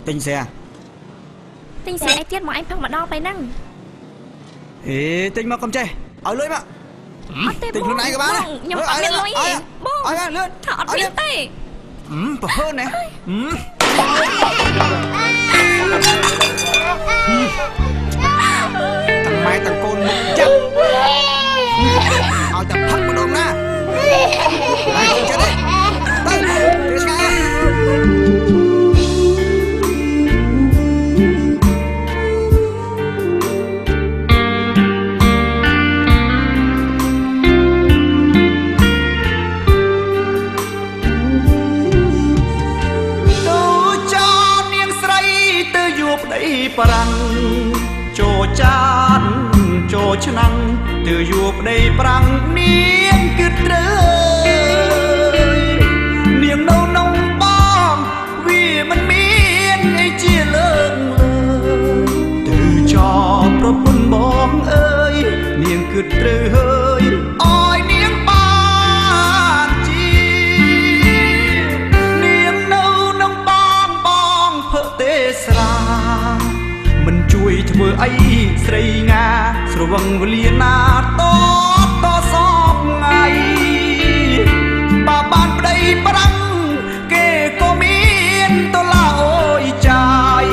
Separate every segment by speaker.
Speaker 1: Tinh xe
Speaker 2: ai tiết mà anh phăng mà đo tay năng.
Speaker 1: Ê, tinh mà con trai ở lưới mà. Tinh lúc nãy các bạn này.
Speaker 2: Nhưng mà biết lối gì.
Speaker 1: Ở lên lên.
Speaker 2: Thọ biết tay.
Speaker 1: Bỏ hơn nè. Thằng Mai thằng Côn một chắc. Ở tập thắt một đồn nè. Này con chết đi. Đi ra.
Speaker 3: Prang cho chan cho chăn từ dục đây prang niên cứt rơi niềng nâu nông bom vì mình miên hay chia lợn lờ từ cho propun bom ơi niềng cứt rơi ôi niềng ban chi niềng nâu nông bom bom phở tê sraធ្វើអីស្រីងាស្រវឹងវលាណាតសពថ្ងៃបើបានប្តីប្រាំងគេក៏មានតឡាអូយចាយ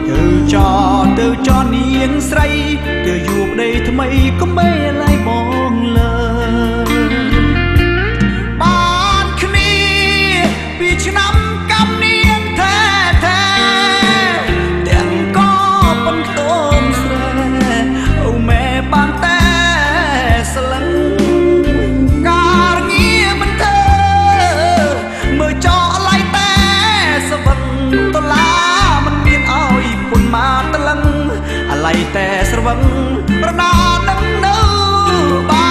Speaker 3: ទៅចោនាងស្រីទៅយួរប្តីថ្មីក៏មេឡៃបងលើបានគ្នាពីឆ្នាំកម្មនាងแท้ទាំងក៏ប៉ុនខ្ទមស្រែអូម៉ែបានតែស្លឹងការងារមិនធ្វើមើលចោលឡៃតែសវឹងដុល្លារមិនមានឲ្យពុនមកតលឹងអាឡៃតែស្រវឹងប្រណានឹងនៅបា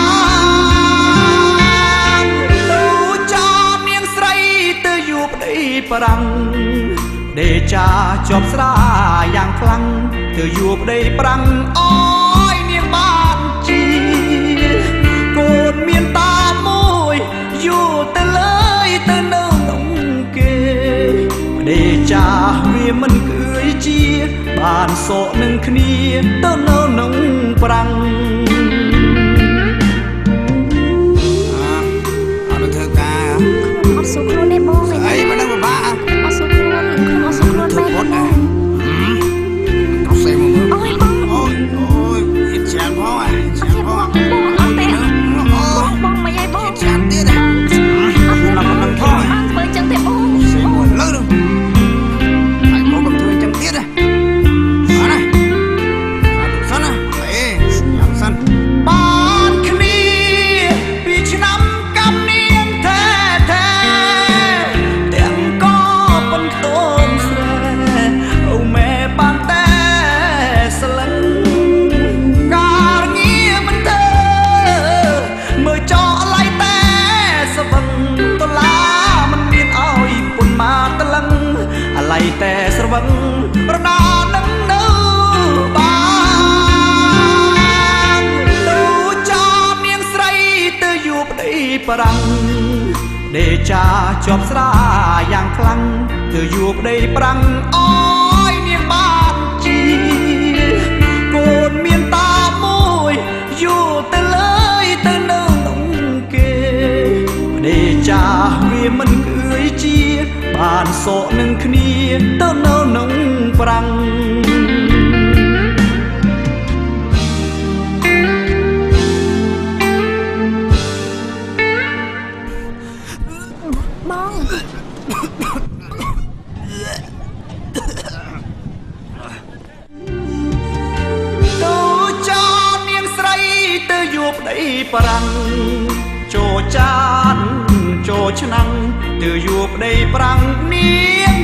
Speaker 3: នទៅចោលនាងស្រីទៅយួរប្តីប្រាំងដេចាជាប់ស្រាយ៉ាងខ្លាំងទៅយួរប្តីប្រាំងអើយនាងបានជាកូនមានតាមួយយួរទៅលើយទៅនៅក្នុងគេដេចាវាមិនគឺជាបានសក់នឹងគ្នាទៅនៅក្នុងប្រាំង
Speaker 1: អត់ធ្វើការ
Speaker 2: អត់សុខខ្លួនទេបង
Speaker 1: អីមិនដឹងពិបាក
Speaker 2: អត់សុខខ្លួនខ្ញុំអត់សុខខ្លួនទេបង
Speaker 1: ត្រូវសេមកមើល
Speaker 2: អូយបង
Speaker 1: អូយហិតចាំផងហិតចាំផង
Speaker 2: បងអត់ទេបងមិនយាយបង
Speaker 1: ចាំទៀតហ៎
Speaker 2: អត់ទេបងធ្វើចឹងទេបង
Speaker 1: សេមកលើនោះហើយមកកំធ្វើចឹងទៀតហ៎អត់ណាសិនណាអេញ៉ាំសិន
Speaker 3: បានគ្នាពីឆ្នាំកម្មនាងแท้ទាំងក៏ប៉ុនខ្ទមស្រែអូម៉ែបានតែស្លឹងការងារមិនធ្វើមើលចោលឡៃតែសវឹងដុល្លារមិនមានឲ្យពុនមកតលឹងអាឡៃតែស្រវឹងប្រណានឹងនៅបានទៅចោលនាងស្រីទៅយួរប្តីប្រាំងដេចាជាប់ស្រាយ៉ាងខ្លាំងទៅយួរប្តីប្រាំងអើយនាងបានជាកូនមានតាមួយយួរទៅលើយទៅនៅក្នុងគេដេចាវាមិនគឺជាបានសក់នឹងគ្នាទៅនៅក្នុងប្រាំង
Speaker 2: បង
Speaker 3: ទៅចោលនាងស្រីទៅយួរប្តីប្រាំងចូលចានចូលឆ្នាំងទៅយួរប្តីប្រាំងនាង